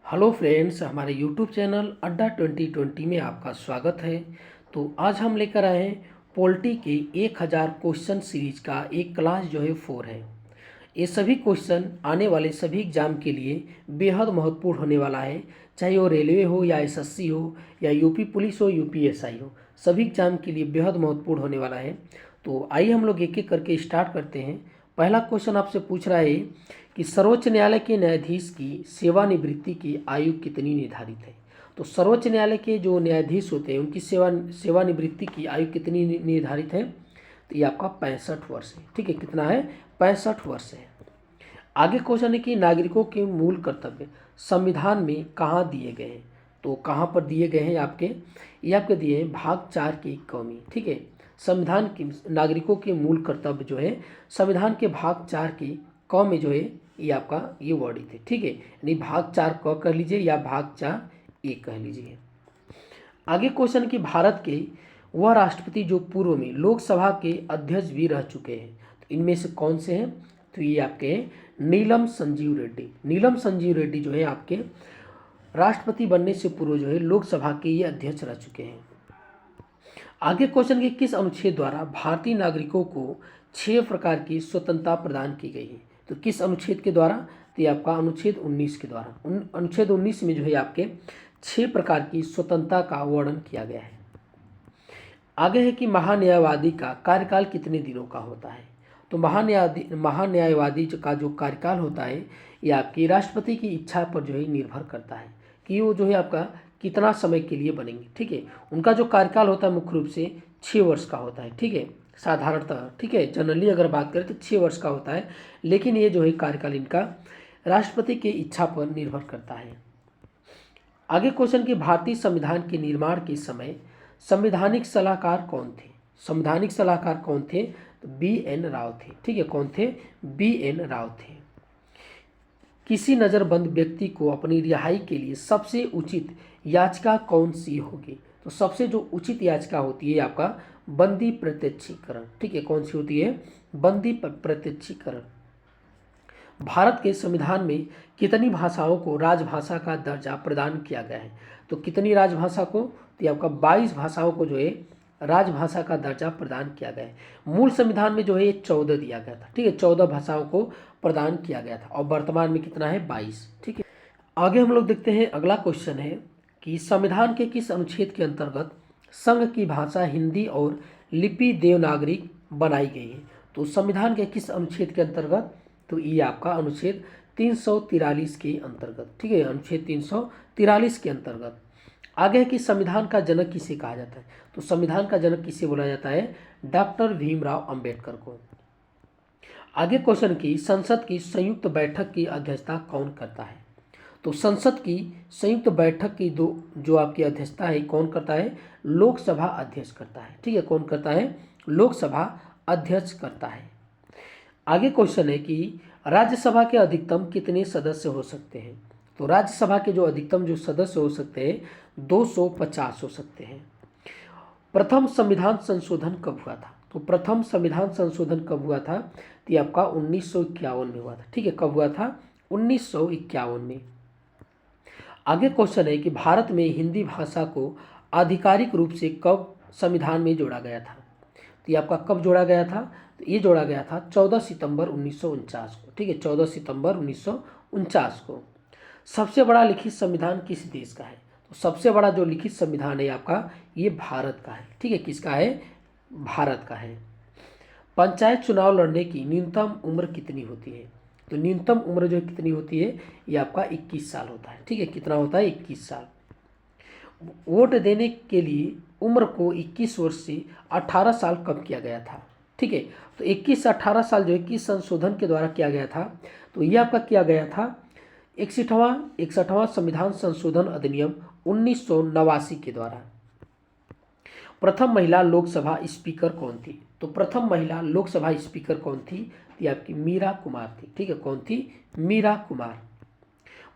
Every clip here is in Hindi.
हेलो फ्रेंड्स, हमारे यूट्यूब चैनल अड्डा 2020 में आपका स्वागत है। तो आज हम लेकर आए हैं पॉलिटी के 1000 क्वेश्चन सीरीज का एक क्लास जो है 4 है। ये सभी क्वेश्चन आने वाले सभी एग्जाम के लिए बेहद महत्वपूर्ण होने वाला है, चाहे वो रेलवे हो या एसएससी हो या यूपी पुलिस हो यूपीएसआई हो, सभी एग्जाम के लिए बेहद महत्वपूर्ण होने वाला है। तो आइए हम लोग एक एक करके स्टार्ट करते हैं। पहला क्वेश्चन आपसे पूछ रहा है कि सर्वोच्च न्यायालय के न्यायाधीश की सेवानिवृत्ति की आयु कितनी निर्धारित है। तो सर्वोच्च न्यायालय के जो न्यायाधीश होते हैं उनकी सेवानिवृत्ति की आयु कितनी निर्धारित है। तो ये आपका 65 वर्ष है। ठीक है, कितना है? 65 वर्ष है। आगे क्वेश्चन है कि नागरिकों के मूल कर्तव्य संविधान में कहाँ दिए गए हैं। तो कहाँ पर दिए गए हैं ये आपके दिए हैं भाग 4 की कमी। ठीक है, संविधान के नागरिकों के मूल कर्तव्य जो है संविधान के भाग 4 की क में जो है ये आपका ये वर्णित है। ठीक है, यानी भाग 4 क कह लीजिए या भाग 4 ए कह लीजिए। आगे क्वेश्चन कि भारत के वह राष्ट्रपति जो पूर्व में लोकसभा के अध्यक्ष भी रह चुके हैं, तो इनमें से कौन से हैं। तो ये आपके नीलम संजीव रेड्डी। नीलम संजीव रेड्डी जो है आपके राष्ट्रपति बनने से पूर्व जो है लोकसभा के ये अध्यक्ष रह चुके हैं। आगे क्वेश्चन के किस अनुच्छेद द्वारा भारतीय नागरिकों को 6 प्रकार की स्वतंत्रता प्रदान की गई है। तो किस अनुच्छेद के द्वारा। तो ये आपका अनुच्छेद 19 के द्वारा। अनुच्छेद 19 में जो है आपके 6 प्रकार की स्वतंत्रता का वर्णन किया गया है। आगे है कि महान्यायवादी का कार्यकाल कितने दिनों का होता है। तो महान्यायवादी का जो कार्यकाल होता है ये आपकी राष्ट्रपति की इच्छा पर जो है निर्भर करता है कि वो जो है आपका कितना समय के लिए बनेंगे। ठीक है, उनका जो कार्यकाल होता है मुख्य रूप से 6 वर्ष का होता है। ठीक है, साधारणतः। ठीक है, जनरली अगर बात करें तो 6 वर्ष का होता है, लेकिन ये जो है कार्यकाल इनका राष्ट्रपति की इच्छा पर निर्भर करता है। आगे क्वेश्चन कि भारतीय संविधान के निर्माण के समय संवैधानिक सलाहकार कौन थे। संवैधानिक सलाहकार कौन थे। तो BN राव थे। ठीक है, कौन थे? BN राव थे। किसी नज़रबंद व्यक्ति को अपनी रिहाई के लिए सबसे उचित याचिका कौन सी होगी। तो सबसे जो उचित याचिका होती है आपका बंदी प्रत्यक्षीकरण। ठीक है, कौन सी होती है? बंदी प्रत्यक्षीकरण। भारत के संविधान में कितनी भाषाओं को राजभाषा का दर्जा प्रदान किया गया है। तो कितनी राजभाषा को। तो आपका 22 भाषाओं को जो है राजभाषा का दर्जा प्रदान किया गया है। मूल संविधान में जो है 14 दिया गया था। ठीक है, 14 भाषाओं को प्रदान किया गया था और वर्तमान में कितना है? 22। ठीक है, आगे हम लोग देखते हैं। अगला क्वेश्चन है कि संविधान के किस अनुच्छेद के अंतर्गत संघ की भाषा हिंदी और लिपि देवनागरी बनाई गई है। तो संविधान के किस अनुच्छेद के अंतर्गत। तो ये आपका अनुच्छेद 343 के अंतर्गत। ठीक है, अनुच्छेद 343 के अंतर्गत। आगे है कि संविधान का जनक किसे कहा जाता है। तो संविधान का जनक किसे बोला जाता है? डॉक्टर भीमराव अंबेडकर को। आगे क्वेश्चन की संसद की संयुक्त बैठक की अध्यक्षता कौन करता है। तो संसद की संयुक्त बैठक की जो आपकी अध्यक्षता है कौन करता है? लोकसभा अध्यक्ष करता है। ठीक है, कौन करता है? लोकसभा अध्यक्ष करता है। आगे क्वेश्चन है कि राज्यसभा के अधिकतम कितने सदस्य हो सकते हैं। तो राज्यसभा के जो अधिकतम जो सदस्य हो सकते हैं 250 हो सकते हैं। प्रथम संविधान संशोधन कब हुआ था। तो प्रथम संविधान संशोधन कब हुआ था। तो ये आपका 1951 में हुआ था। ठीक है, कब हुआ था? 1951 में। आगे क्वेश्चन है कि भारत में हिंदी भाषा को आधिकारिक रूप से कब संविधान में जोड़ा गया था। तो ये आपका कब जोड़ा गया था। तो ये जोड़ा गया था 14 सितंबर 1949 को। ठीक है, 14 सितंबर 1949 को। सबसे बड़ा लिखित संविधान किस देश का है। तो सबसे बड़ा जो लिखित संविधान है आपका ये भारत का है। ठीक है, किसका है? भारत का है। पंचायत चुनाव लड़ने की न्यूनतम उम्र कितनी होती है। तो न्यूनतम उम्र जो कितनी होती है ये आपका 21 साल होता है। ठीक है, कितना होता है? 21 साल। वोट देने के लिए उम्र को 21 वर्ष से 18 साल कम किया गया था। ठीक है, तो 21 से 18 साल जो है किस संशोधन के द्वारा किया गया था। तो ये आपका किया गया था 61वां संविधान संशोधन अधिनियम 1989 के द्वारा। प्रथम महिला लोकसभा स्पीकर कौन थी। तो प्रथम महिला लोकसभा स्पीकर कौन थी। तो आपकी मीरा कुमार थी। ठीक है, कौन थी? मीरा कुमार।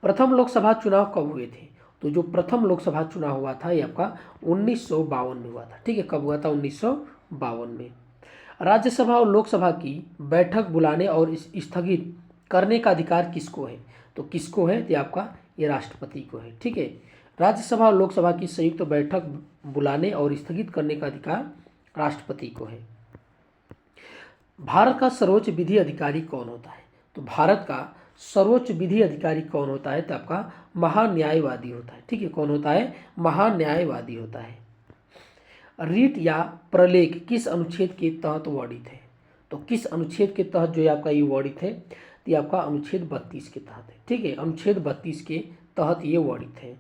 प्रथम लोकसभा चुनाव कब हुए थे। तो जो प्रथम लोकसभा चुनाव हुआ था ये आपका 1952 में हुआ था। ठीक है, कब हुआ था? 1952 में। राज्यसभा और लोकसभा की बैठक बुलाने और स्थगित करने का अधिकार किसको है। तो किसको है? तो आपका ये राष्ट्रपति को है। ठीक है। राज्यसभा और लोकसभा की संयुक्त बैठक बुलाने और स्थगित करने का अधिकार राष्ट्रपति को है। भारत का सर्वोच्च विधि अधिकारी कौन होता है? तो भारत का सर्वोच्च विधि अधिकारी कौन होता है? तो आपका महान्यायवादी होता है। ठीक है। कौन होता है? महान्यायवादी होता है। रीट या प्रलेख किस अनुच्छेद के तहत वर्णित है? तो किस अनुच्छेद के तहत जो है आपका ये वर्णित है? तो ये आपका अनुच्छेद 32 के तहत है। ठीक है। अनुच्छेद 32 के तहत ये वर्णित है।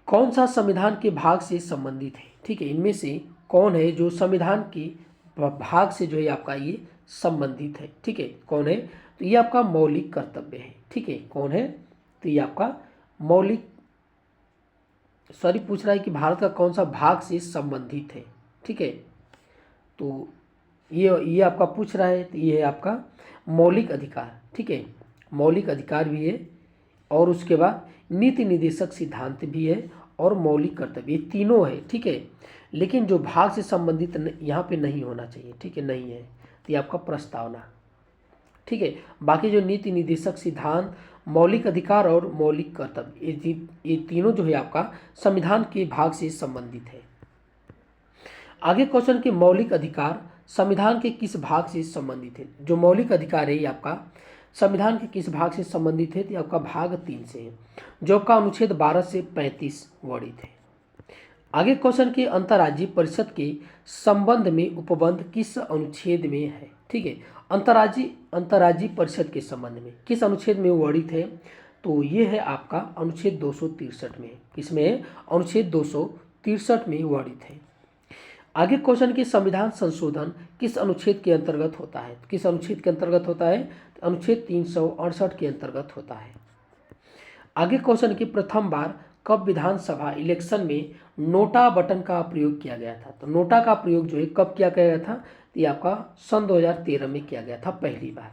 कौन सा संविधान के भाग से संबंधित है? ठीक है। इनमें से कौन है जो संविधान के भाग से जो है आपका ये संबंधित है? ठीक है। कौन है? तो ये आपका मौलिक कर्तव्य है। ठीक है। कौन है? तो ये आपका मौलिक पूछ रहा है कि भारत का कौन सा भाग से संबंधित है। ठीक है। तो ये आपका पूछ रहा है, तो ये है आपका मौलिक अधिकार। ठीक है। मौलिक अधिकार भी है और उसके बाद नीति निर्देशक सिद्धांत भी है और मौलिक कर्तव्य, ये तीनों है। ठीक है। लेकिन जो भाग से संबंधित यहाँ पे नहीं होना चाहिए। ठीक है। नहीं है, तो ये आपका प्रस्तावना। ठीक है। बाकी जो नीति निर्देशक सिद्धांत, मौलिक अधिकार और मौलिक कर्तव्य, ये तीनों जो है आपका संविधान के भाग से संबंधित है। आगे क्वेश्चन के मौलिक अधिकार संविधान के किस भाग से संबंधित है? जो मौलिक अधिकार है ये आपका संविधान के किस भाग से संबंधित है? तो आपका भाग 3 से है, जो आपका अनुच्छेद 12 से 35 वर्णित है। आगे क्वेश्चन के अंतर्राज्यीय परिषद के संबंध में उपबंध किस अनुच्छेद में है? ठीक है। अंतर्राज्यीय परिषद के संबंध में किस अनुच्छेद में वर्णित है? तो ये है आपका अनुच्छेद 263 में। किसमें है? अनुच्छेद 263 में वर्णित है। आगे क्वेश्चन के संविधान संशोधन किस अनुच्छेद के अंतर्गत होता है? किस अनुच्छेद के अंतर्गत होता है? तो अनुच्छेद 368 के अंतर्गत होता है। आगे क्वेश्चन की प्रथम बार कब विधानसभा इलेक्शन में नोटा बटन का प्रयोग किया गया था? तो नोटा का प्रयोग जो है कब किया गया था? तो ये आपका सन 2013 में किया गया था पहली बार।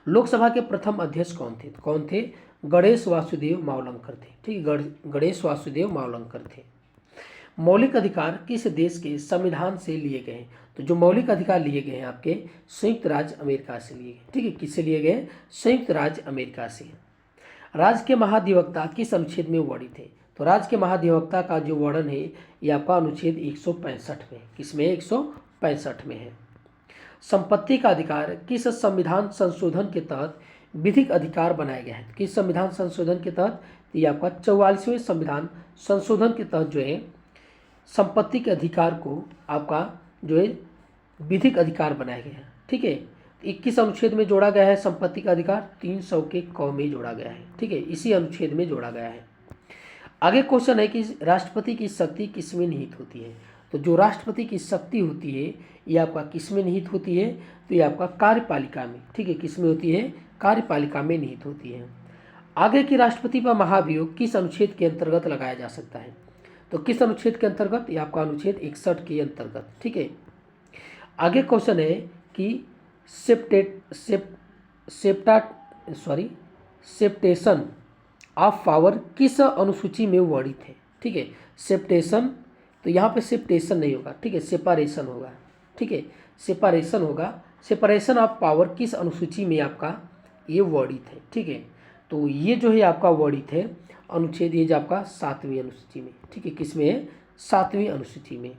लोकसभा के प्रथम अध्यक्ष कौन थे? तो कौन थे? गणेश वासुदेव मावलंकर थे। ठीक है। गणेश वासुदेव मावलंकर थे। मौलिक अधिकार किस देश के संविधान से लिए गए हैं? तो जो मौलिक अधिकार लिए गए हैं आपके संयुक्त राज्य अमेरिका से लिए गए। ठीक है। किससे लिए गए? संयुक्त राज्य अमेरिका से। राज्य के महाधिवक्ता किस अनुच्छेद में वर्णित है? तो राज्य के महाधिवक्ता का जो वर्णन है ये आपका अनुच्छेद 165 में। किसमें? 165 में है। संपत्ति का अधिकार किस संविधान संशोधन के तहत विधिक अधिकार बनाया गया है? किस संविधान संशोधन के तहत? ये आपका 44वें संविधान संशोधन के तहत जो है संपत्ति के अधिकार को आपका जो है विधिक अधिकार बनाया गया है। ठीक है। 21 अनुच्छेद में जोड़ा गया है संपत्ति का अधिकार, 300 के क में जोड़ा गया है। ठीक है। इसी अनुच्छेद में जोड़ा गया है। आगे क्वेश्चन है कि राष्ट्रपति की शक्ति किसमें निहित होती है? तो जो राष्ट्रपति की शक्ति होती है ये आपका किसमें निहित होती है? तो ये आपका कार्यपालिका में। ठीक है। किसमें होती है? कार्यपालिका में निहित होती है। आगे की राष्ट्रपति पर महाभियोग किस अनुच्छेद के अंतर्गत लगाया जा सकता है? तो किस अनुच्छेद के अंतर्गत? ये आपका अनुच्छेद 61 के अंतर्गत। ठीक है। आगे क्वेश्चन है कि सेप्टेशन ऑफ पावर किस अनुसूची में वर्णित है? ठीक है। सेप्टेशन, तो यहाँ पे सेप्टेशन नहीं होगा। ठीक है। सेपारेशन होगा। ठीक है। सेपारेशन होगा। सेपरेशन ऑफ पावर किस अनुसूची में आपका ये वर्णित है? ठीक है। तो ये जो है आपका वर्णित है अनुच्छेद, ये जो आपका 7वीं अनुसूची में। ठीक है। किसमें है? 7वीं अनुसूची में।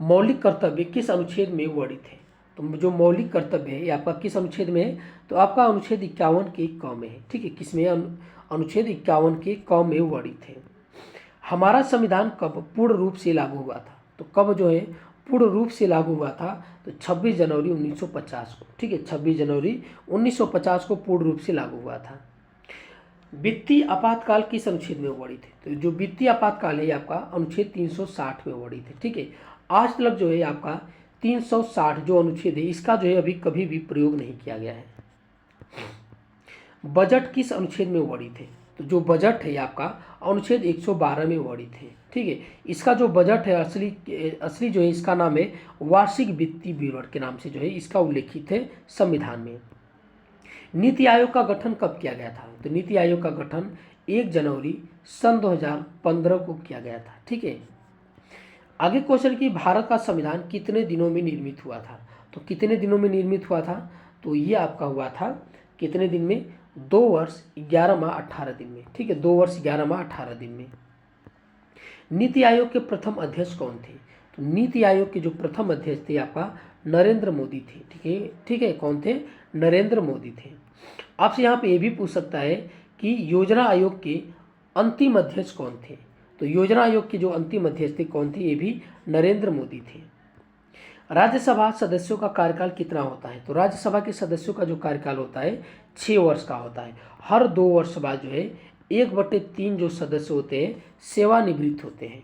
मौलिक कर्तव्य किस अनुच्छेद में वर्णित है? तो जो मौलिक कर्तव्य है ये आपका किस अनुच्छेद में है? तो आपका अनुच्छेद 51 के क में है। ठीक है। किसमें? अनुच्छेद 51 के क में वर्णित है। हमारा संविधान कब पूर्ण रूप से लागू हुआ था? तो कब जो है पूर्ण रूप से लागू हुआ था? तो 26 जनवरी 1950 को। ठीक है। 26 जनवरी 1950 को पूर्ण रूप से लागू हुआ था। वित्तीय आपातकाल किस अनुच्छेद में वर्णित है? तो जो वित्तीय आपातकाल है आपका अनुच्छेद 360 में वर्णित है। ठीक है। आज तक जो है आपका 360 जो अनुच्छेद है इसका जो है अभी कभी भी प्रयोग नहीं किया गया है। बजट किस अनुच्छेद में वर्णित है? तो जो बजट है आपका अनुच्छेद 112 में वर्णित है। ठीक है। इसका जो बजट है असली जो है इसका नाम है वार्षिक वित्तीय विवरण के नाम से जो है इसका उल्लेखित है संविधान में। नीति आयोग का गठन कब किया गया था? तो नीति आयोग का गठन 1 जनवरी सन 2015 को किया गया था। ठीक है। आगे क्वेश्चन कि भारत का संविधान कितने दिनों में निर्मित हुआ था? तो कितने दिनों में निर्मित हुआ था? तो ये आपका हुआ था कितने दिन में? 2 वर्ष 11 माह 18 दिन में। ठीक है, 2 वर्ष 11 माह 18 दिन में। नीति आयोग के प्रथम अध्यक्ष कौन थे? तो नीति आयोग के जो प्रथम अध्यक्ष थे आपका नरेंद्र मोदी थे। ठीक है, ठीक है, कौन थे? नरेंद्र मोदी थे। आपसे यहाँ पे ये भी पूछ सकता है कि योजना आयोग के अंतिम अध्यक्ष कौन थे? तो योजना आयोग के जो अंतिम अध्यक्ष थे कौन थे? ये भी नरेंद्र मोदी थे। राज्यसभा सदस्यों का कार्यकाल कितना होता है? तो राज्यसभा के सदस्यों का जो कार्यकाल होता है 6 वर्ष का होता है। हर 2 वर्ष बाद जो है 1/3 जो सदस्य होते हैं सेवानिवृत्त होते हैं।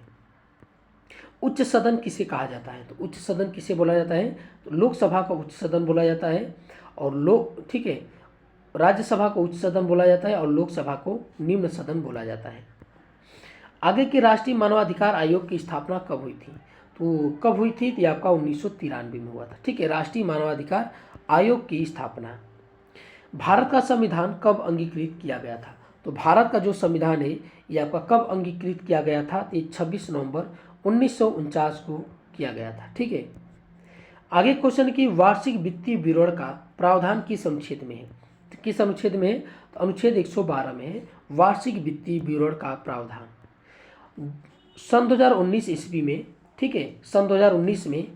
उच्च सदन किसे कहा जाता है? तो उच्च सदन किसे बोला जाता है? तो लोकसभा का उच्च सदन बोला जाता है, और ठीक है, राज्यसभा को उच्च सदन बोला जाता है और लोकसभा को निम्न सदन बोला जाता है। आगे के राष्ट्रीय मानवाधिकार आयोग की स्थापना कब हुई थी? तो कब हुई थी? तो आपका 1993 में हुआ था। ठीक है, राष्ट्रीय मानवाधिकार आयोग की स्थापना। भारत का संविधान कब अंगीकृत किया गया था? तो भारत का जो संविधान है ये आपका कब अंगीकृत किया गया था? तो 26 नवंबर 1949 को किया गया था। ठीक है, आगे क्वेश्चन की वार्षिक वित्तीय विवरण का प्रावधान किस अनुच्छेद में है? तो किस अनुच्छेद में है? तो अनुच्छेद 112 में है वार्षिक वित्तीय विवरण का प्रावधान। सन 2019 ईस्वी में, ठीक है, सन 2019 में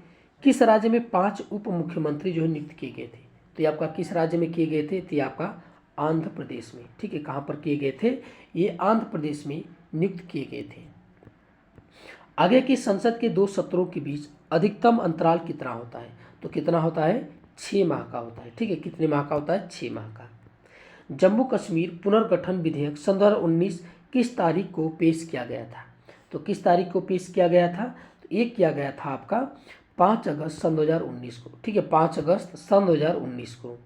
किस राज्य में 5 उप मुख्यमंत्री जो है नियुक्त किए गए थे? तो ये आपका किस राज्य में किए गए थे? तो ये आपका आंध्र प्रदेश में। ठीक है, कहाँ पर किए गए थे? ये आंध्र प्रदेश में नियुक्त किए गए थे। आगे की संसद के 2 सत्रों के बीच अधिकतम अंतराल कितना होता है? तो कितना होता है? 6 माह का होता है। ठीक है, कितने माह का होता है? 6 माह का। जम्मू कश्मीर पुनर्गठन विधेयक सन 2019 किस तारीख को पेश किया गया था? तो किस तारीख को पेश किया गया था? तो ये किया गया था आपका 5 अगस्त सन 2019 को। ठीक है, 5 अगस्त सन 2019 को।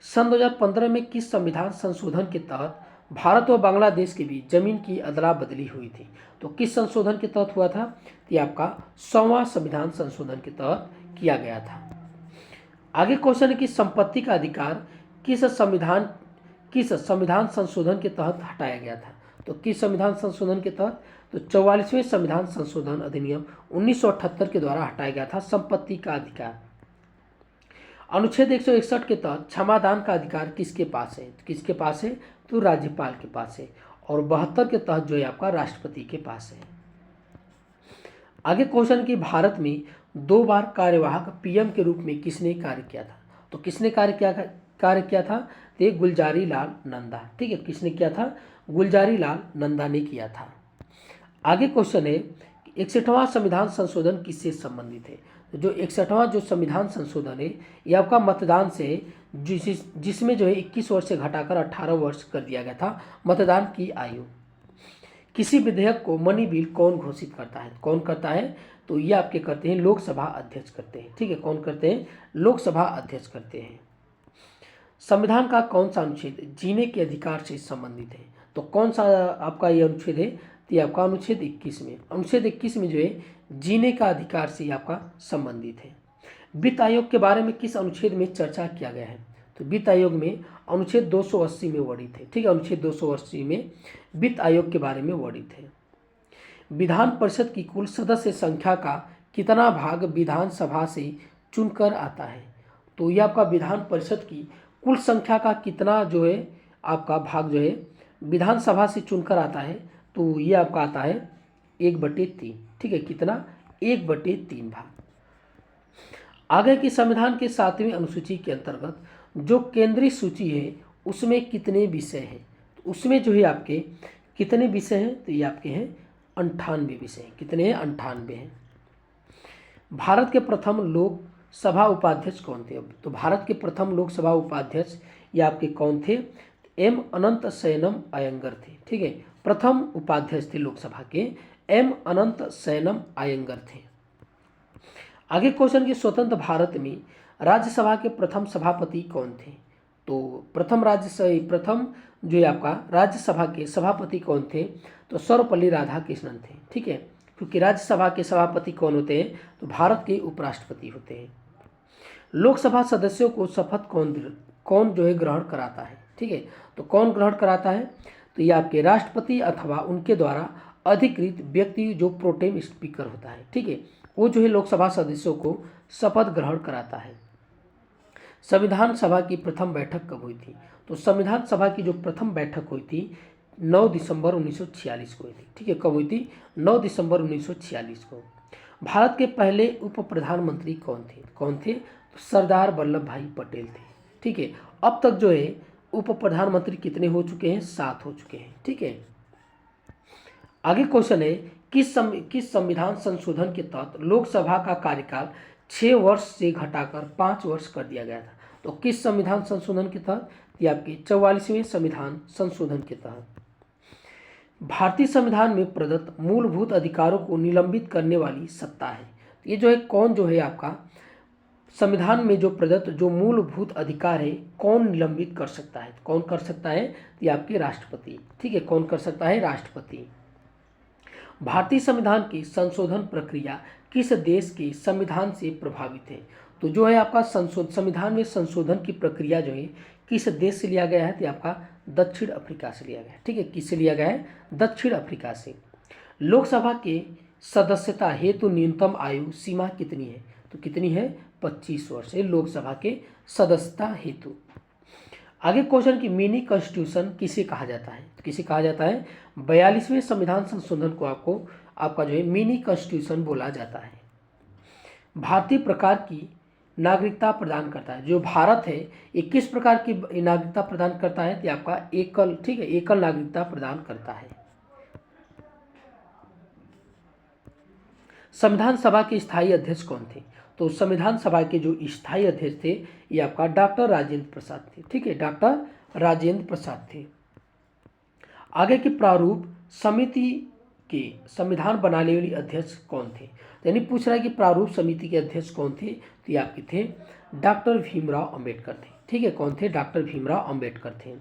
सन 2015 में किस संविधान संशोधन के तहत भारत और बांग्लादेश के बीच जमीन की अदला बदली हुई थी? तो किस संशोधन के तहत हुआ था? ये आपका 100वां संविधान संशोधन के तहत किया गया था। आगे क्वेश्चन है कि संपत्ति का अधिकार किस संविधान संशोधन के तहत हटाया गया था? तो किस संविधान संशोधन के तहत? तो 44वें संविधान संशोधन अधिनियम 1978 के द्वारा हटाया गया था संपत्ति का अधिकार। अनुच्छेद 161 के तहत क्षमादान का अधिकार किसके पास है? तो किसके पास है? तो राज्यपाल के पास है। और 72 के तहत जो है आपका राष्ट्रपति के पास है। आगे क्वेश्चन कि भारत में 2 बार कार्यवाहक पीएम के रूप में किसने कार्य किया था? तो किसने कार्य किया था? तो ये गुलजारी लाल नंदा। ठीक है, किसने किया था? गुलजारी लाल नंदा ने किया था। आगे क्वेश्चन है 61वां संविधान संशोधन किससे संबंधित है? तो जो 61वां जो संविधान संशोधन है ये आपका मतदान से, जिसमें जो है 21 वर्ष से घटाकर 18 वर्ष कर दिया गया था मतदान की आयु। किसी विधेयक को मनी बिल कौन घोषित करता है? कौन करता है? तो ये आपके करते हैं लोकसभा अध्यक्ष करते हैं। ठीक है, कौन करते हैं? लोकसभा अध्यक्ष करते हैं। संविधान का कौन सा अनुच्छेद जीने के अधिकार से संबंधित है? तो कौन सा आपका ये अनुच्छेद है? तो ये आपका अनुच्छेद 21 में। अनुच्छेद 21 में जो है जीने का अधिकार से आपका संबंधित है। वित्त आयोग के बारे में किस अनुच्छेद में चर्चा किया गया है? तो वित्त आयोग में अनुच्छेद 280 में वर्णित है। ठीक है, अनुच्छेद 280 में वित्त आयोग के बारे में वर्णित है। विधान परिषद की कुल सदस्य संख्या का कितना भाग विधानसभा से चुनकर आता है? तो ये आपका विधान परिषद की कुल संख्या का कितना जो है आपका भाग जो है विधानसभा से चुनकर आता है? तो ये आपका आता है 1/3। ठीक है, कितना? 1/3 भाग। आगे की संविधान के 7वीं अनुसूची के अंतर्गत जो केंद्रीय सूची है उसमें कितने विषय हैं? तो उसमें जो है आपके कितने विषय हैं? तो ये आपके हैं 98 विषय। कितने हैं? 98 हैं। भारत के प्रथम लोकसभा उपाध्यक्ष कौन थे? तो भारत के प्रथम लोकसभा उपाध्यक्ष ये आपके कौन थे? एम अनंत शयनम अयंगर थे। ठीक है, प्रथम उपाध्यक्ष थे लोकसभा के एम अनंत शयनम अयंगर थे। आगे क्वेश्चन कि स्वतंत्र भारत में राज्यसभा के प्रथम सभापति कौन थे? तो प्रथम जो है आपका राज्यसभा के सभापति कौन थे? तो सर्वपल्ली राधाकृष्णन थे। ठीक है, क्योंकि राज्यसभा के सभापति कौन होते हैं? तो भारत के उपराष्ट्रपति होते हैं। लोकसभा सदस्यों को शपथ कौन जो है ग्रहण कराता है? ठीक है, तो कौन ग्रहण कराता है? तो ये आपके राष्ट्रपति अथवा उनके द्वारा अधिकृत व्यक्ति जो प्रोटेम स्पीकर होता है। ठीक है, वो जो है लोकसभा सदस्यों को शपथ ग्रहण कराता है। संविधान सभा की प्रथम बैठक कब हुई थी? तो संविधान सभा की जो प्रथम बैठक हुई थी 9 दिसंबर 1946 को हुई थी। ठीक है, कब हुई थी? 9 दिसंबर 1946 को। भारत के पहले उप प्रधानमंत्री कौन थे? तो सरदार वल्लभ भाई पटेल थे। ठीक है, अब तक जो है उप प्रधानमंत्री कितने हो चुके हैं? 7 हो चुके हैं। ठीक है, आगे क्वेश्चन है किस संविधान संशोधन के तहत लोकसभा का कार्यकाल 6 वर्ष से घटाकर 5 वर्ष कर दिया गया था? तो किस संविधान संशोधन के तहत? ये आपके 44वें संविधान संशोधन के तहत। भारतीय संविधान में प्रदत्त मूलभूत अधिकारों को निलंबित करने वाली सत्ता है, ये जो है कौन जो है आपका संविधान में जो प्रदत्त जो मूलभूत अधिकार है कौन निलंबित कर सकता है? कौन कर सकता है? ये आपके राष्ट्रपति। ठीक है, कौन कर सकता है? राष्ट्रपति। भारतीय संविधान की संशोधन प्रक्रिया किस देश के संविधान से प्रभावित है? तो जो है आपका संविधान में संशोधन की प्रक्रिया जो है किस देश से लिया गया है? तो आपका दक्षिण अफ्रीका से लिया गया है। ठीक है, किससे लिया गया है? दक्षिण अफ्रीका से। लोकसभा के सदस्यता हेतु न्यूनतम आयु सीमा कितनी है? तो कितनी है? 25 वर्ष है लोकसभा के सदस्यता हेतु। आगे क्वेश्चन की मिनी कॉन्स्टिट्यूशन किसे कहा जाता है? तो किसे कहा जाता है? 42वें संविधान संशोधन को आपका जो है मिनी कॉन्स्टिट्यूशन बोला जाता है। भारतीय प्रकार की नागरिकता प्रदान करता है। जो भारत है ये किस प्रकार की नागरिकता प्रदान करता है? तो आपका एकल, ठीक है, एकल नागरिकता प्रदान करता है। संविधान सभा के स्थायी अध्यक्ष कौन थे? तो संविधान सभा के जो स्थायी अध्यक्ष थे ये आपका डॉक्टर राजेंद्र प्रसाद थे। ठीक है, डॉक्टर राजेंद्र प्रसाद थे। आगे के प्रारूप समिति के संविधान बनाने वाले अध्यक्ष कौन थे? यानी पूछ रहा है कि प्रारूप समिति के अध्यक्ष कौन थे? तो ये आपके थे डॉक्टर भीमराव अंबेडकर थे। ठीक है, कौन थे? डॉक्टर भीमराव अंबेडकर थे।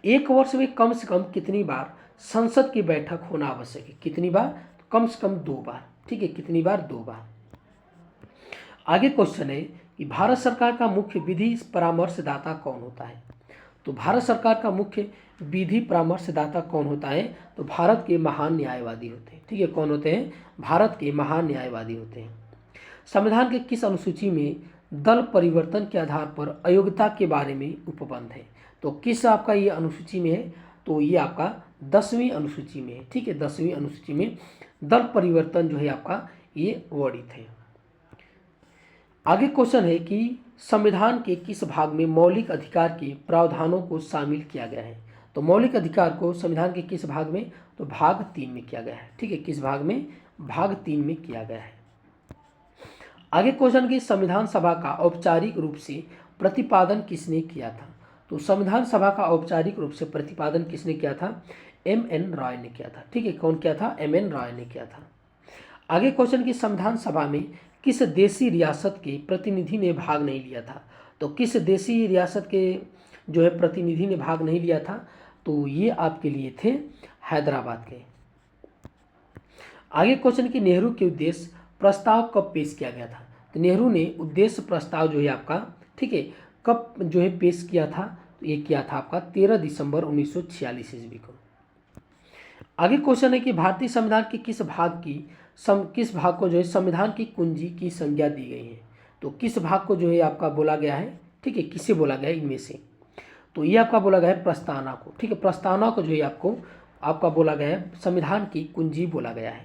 एक वर्ष में कम से कम कितनी बार संसद की बैठक होना आवश्यक है? कितनी बार? तो कम से कम 2 बार। ठीक है, कितनी बार? 2 बार। आगे क्वेश्चन है कि भारत सरकार का मुख्य विधि परामर्शदाता कौन होता है? तो भारत सरकार का मुख्य विधि परामर्शदाता कौन होता है? तो भारत के महान न्यायवादी होते हैं। ठीक है, कौन होते हैं? भारत के महान न्यायवादी होते हैं। संविधान के किस अनुसूची में दल परिवर्तन के आधार पर अयोग्यता के बारे में उपबंध है? तो किस आपका ये अनुसूची में है? तो ये आपका 10वीं अनुसूची में है। ठीक है, 10वीं अनुसूची में दल परिवर्तन जो है आपका ये वर्णित है। आगे क्वेश्चन है कि संविधान के किस भाग में मौलिक अधिकार के प्रावधानों को शामिल किया गया है? तो मौलिक अधिकार को संविधान के किस भाग में? तो भाग 3 में किया गया है। ठीक है, किस भाग में? भाग 3 में किया गया है। आगे क्वेश्चन की संविधान सभा का औपचारिक रूप से प्रतिपादन किसने किया था? तो संविधान सभा का औपचारिक रूप से प्रतिपादन किसने किया था? M.N. रॉय ने किया था। ठीक है, कौन किया था? M.N. रॉय ने किया था। आगे क्वेश्चन की संविधान सभा में किस देशी रियासत के प्रतिनिधि ने भाग नहीं लिया था? तो किस देशी रियासत के जो है प्रतिनिधि ने भाग नहीं लिया था? तो ये आपके लिए थे हैदराबाद के। आगे क्वेश्चन की नेहरू के उद्देश्य प्रस्ताव कब पेश किया गया था? तो नेहरू ने उद्देश्य प्रस्ताव जो है आपका, ठीक है, कब जो है पेश किया था? तो ये किया था आपका 13 दिसंबर 1946 ईस्वी को। आगे क्वेश्चन है कि भारतीय संविधान के किस भाग को जो है संविधान की कुंजी की संज्ञा दी गई है? तो किस भाग को जो है आपका बोला गया है? ठीक है, किसे बोला गया है इनमें से? तो ये आपका बोला गया है प्रस्तावना को। ठीक है, प्रस्तावना को जो है आपका बोला गया है संविधान की कुंजी बोला गया है।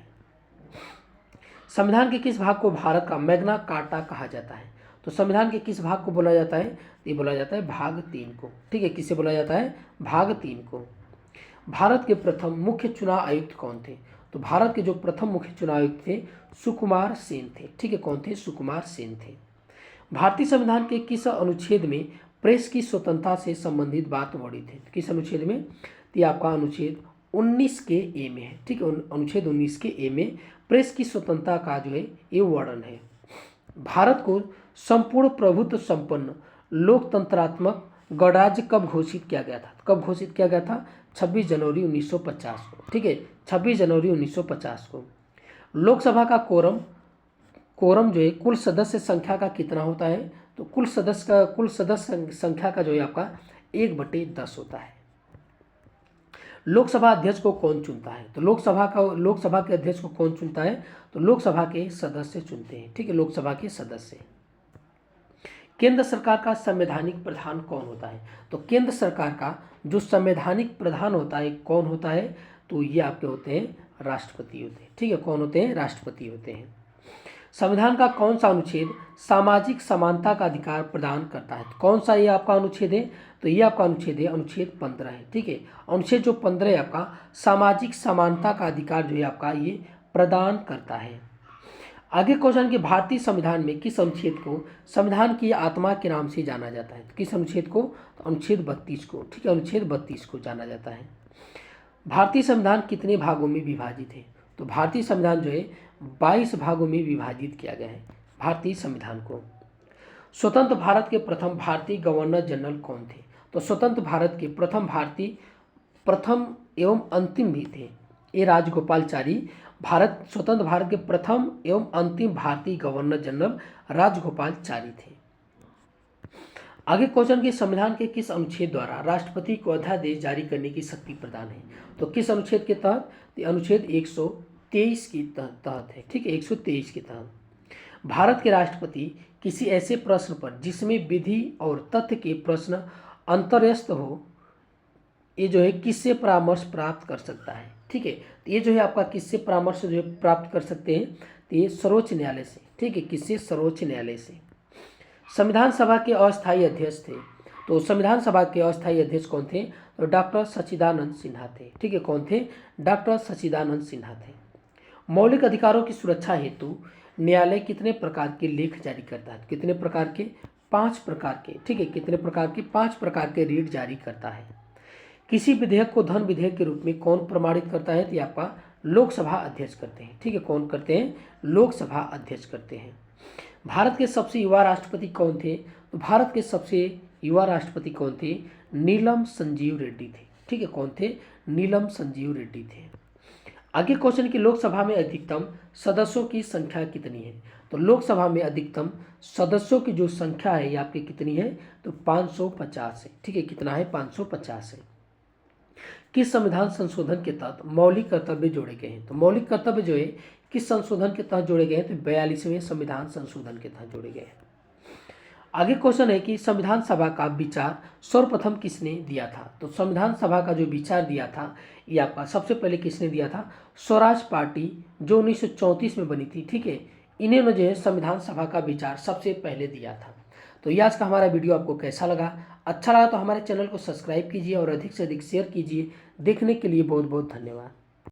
संविधान के किस भाग को भारत का मैग्ना कार्टा कहा जाता है? तो संविधान के किस भाग को बोला जाता है? ये बोला जाता है भाग 3 को। ठीक है, किसे बोला जाता है? भाग 3 को। भारत के प्रथम मुख्य चुनाव आयुक्त कौन थे? तो भारत के जो प्रथम मुख्य चुनाव आयुक्त थे सुकुमार सेन थे। ठीक है, कौन थे? सुकुमार सेन थे। भारतीय संविधान के किस अनुच्छेद में प्रेस की स्वतंत्रता से संबंधित बात वर्णित है? किस अनुच्छेद में? तो आपका अनुच्छेद 19 के ए में है। ठीक है, अनुच्छेद 19 के ए में प्रेस की स्वतंत्रता का जो है ये वर्णन है। भारत को संपूर्ण प्रभुत्व संपन्न लोकतंत्रात्मक गणराज्य कब घोषित किया गया था? कब घोषित किया गया था? 26 जनवरी 1950 को। ठीक है, 26 जनवरी 1950 को। लोकसभा का कोरम जो है कुल सदस्य संख्या का कितना होता है? तो कुल सदस्य संख्या का जो है आपका 1/10 होता है। लोकसभा अध्यक्ष को कौन चुनता है? तो लोकसभा के अध्यक्ष को कौन चुनता है? तो लोकसभा के सदस्य चुनते हैं। ठीक है, लोकसभा के सदस्य। केंद्र सरकार का संवैधानिक प्रधान कौन होता है? तो केंद्र सरकार का जो संवैधानिक प्रधान होता है कौन होता है? तो ये आपके होते हैं राष्ट्रपति होते हैं। ठीक है, कौन होते हैं? राष्ट्रपति होते हैं। संविधान का कौन सा अनुच्छेद सामाजिक समानता का अधिकार प्रदान करता है? कौन सा ये आपका अनुच्छेद है? तो ये आपका अनुच्छेद है अनुच्छेद 15 है। ठीक है, अनुच्छेद जो 15 है आपका सामाजिक समानता का अधिकार जो है आपका ये प्रदान करता है। आगे क्वेश्चन कि भारतीय संविधान में किस अनुच्छेद को संविधान की आत्मा के नाम से जाना जाता है? किस अनुच्छेद को? तो अनुच्छेद 32 को। ठीक है, अनुच्छेद 32 को जाना जाता है। भारतीय संविधान कितने भागों में विभाजित है? तो भारतीय संविधान जो है 22 भागों में विभाजित किया गया है भारतीय संविधान को। स्वतंत्र भारत के प्रथम भारतीय गवर्नर जनरल कौन थे? तो स्वतंत्र भारत के प्रथम एवं अंतिम भी थे ए राजगोपालचारी। स्वतंत्र भारत के प्रथम एवं अंतिम भारतीय गवर्नर जनरल राजगोपालचारी थे। आगे क्वेश्चन के संविधान के किस अनुच्छेद द्वारा राष्ट्रपति को अध्यादेश जारी करने की शक्ति प्रदान है? तो किस अनुच्छेद के तहत? अनुच्छेद 123 के तहत है। ठीक है, 123 के तहत। भारत के राष्ट्रपति किसी ऐसे प्रश्न पर जिसमें विधि और तथ्य के प्रश्न अंतर्यस्त हो, ये जो है किससे परामर्श प्राप्त कर सकता है? ठीक है, तो ये जो है आपका किससे परामर्श जो है प्राप्त कर सकते हैं? तो ये सर्वोच्च न्यायालय से। ठीक है, किससे? सर्वोच्च न्यायालय से। संविधान सभा के अस्थायी अध्यक्ष थे, तो संविधान सभा के अस्थायी अध्यक्ष कौन थे? तो डॉक्टर सच्चिदानंद सिन्हा थे। ठीक है, कौन थे? डॉक्टर सच्चिदानंद सिन्हा थे। मौलिक अधिकारों की सुरक्षा हेतु न्यायालय कितने प्रकार के लेख जारी करता है? कितने प्रकार के? 5 प्रकार के। ठीक है, कितने प्रकार के? 5 प्रकार के रीट जारी करता है। किसी विधेयक को धन विधेयक के रूप में कौन प्रमाणित करता है? तो ये आपका लोकसभा अध्यक्ष करते हैं। ठीक है, कौन करते हैं? लोकसभा अध्यक्ष करते हैं। भारत के सबसे युवा राष्ट्रपति कौन थे? तो भारत के सबसे युवा राष्ट्रपति कौन थे? नीलम संजीव रेड्डी थे। ठीक है, कौन थे? नीलम संजीव रेड्डी थे। आगे क्वेश्चन कि लोकसभा में अधिकतम सदस्यों की संख्या कितनी है? तो लोकसभा में अधिकतम सदस्यों की जो संख्या है ये आपकी कितनी है? तो 550 है। ठीक है, कितना है? 550 है। किस संविधान संशोधन के तहत मौलिक कर्तव्य जोड़े गए हैं? तो मौलिक कर्तव्य जो है किस संशोधन के तहत जोड़े गए हैं? तो 42वें संविधान संशोधन के तहत जोड़े गए हैं। आगे क्वेश्चन है कि संविधान सभा का विचार सर्वप्रथम किसने दिया था? तो संविधान सभा का जो विचार दिया था ये आपका सबसे पहले किसने दिया था? स्वराज पार्टी जो 1934 में बनी थी। ठीक है, इन्होंने जो है संविधान सभा का विचार सबसे पहले दिया था। तो ये आज का हमारा वीडियो आपको कैसा लगा? अच्छा लगा तो हमारे चैनल को सब्सक्राइब कीजिए और अधिक से अधिक शेयर कीजिए। देखने के लिए बहुत बहुत धन्यवाद।